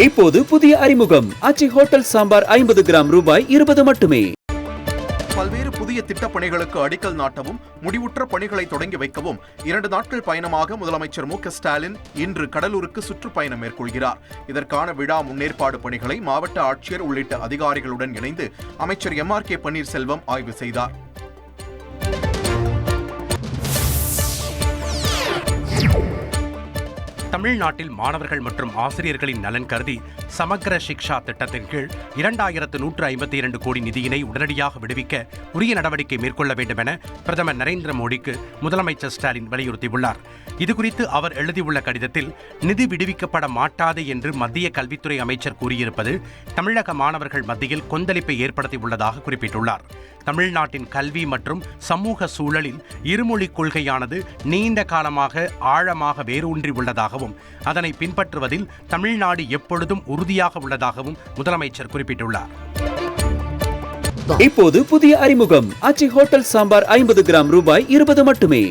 இப்போது புதிய அறிமுகம் ஆச்சி ஹோட்டல் சாம்பார் 50 கிராம் ரூபாய் 20 மட்டுமே. பல்வேறு புதிய திட்டப்பணிகளுக்கு அடிக்கல் நாட்டவும் முடிவுற்ற பணிகளை தொடங்கி வைக்கவும் 2 நாட்கள் பயணமாக முதலமைச்சர் மு.க.ஸ்டாலின் இன்று கடலூருக்கு சுற்றுப்பயணம் மேற்கொள்கிறார். இதற்கான விழா முன்னேற்பாடு பணிகளை மாவட்ட ஆட்சியர் உள்ளிட்ட அதிகாரிகளுடன் இணைந்து அமைச்சர் M.R.K. பன்னீர்செல்வம் ஆய்வு செய்தார். தமிழ்நாட்டில் மாணவர்கள் மற்றும் ஆசிரியர்களின் நலன் கருதி சமக்ர சிக்ஷா திட்டத்தின் கீழ் 2152 கோடி நிதியினை உடனடியாக விடுவிக்க உரிய நடவடிக்கை மேற்கொள்ள வேண்டும் என பிரதமர் நரேந்திர மோடிக்கு முதலமைச்சர் ஸ்டாலின் வலியுறுத்தியுள்ளார். இதுகுறித்து அவர் எழுதியுள்ள கடிதத்தில் நிதி விடுவிக்கப்பட மாட்டாது என்று மத்திய கல்வித்துறை அமைச்சர் கூறியிருப்பது தமிழக மாணவர்கள் மத்தியில் கொந்தளிப்பை ஏற்படுத்தியுள்ளதாக குறிப்பிட்டுள்ளார். தமிழ்நாட்டின் கல்வி மற்றும் சமூக சூழலில் இருமொழிக் கொள்கையானது நீண்ட காலமாக ஆழமாக வேரூன்றி உள்ளதாகவும் அதனை பின்பற்றுவதில் தமிழ்நாடு எப்பொழுதும் உறுதியாக உள்ளதாகவும் முதலமைச்சர் குறிப்பிட்டுள்ளார். இப்போது புதிய அறிமுகம் ஆச்சி ஹோட்டல் சாம்பார் 50 கிராம் ரூபாய் 20 மட்டுமே.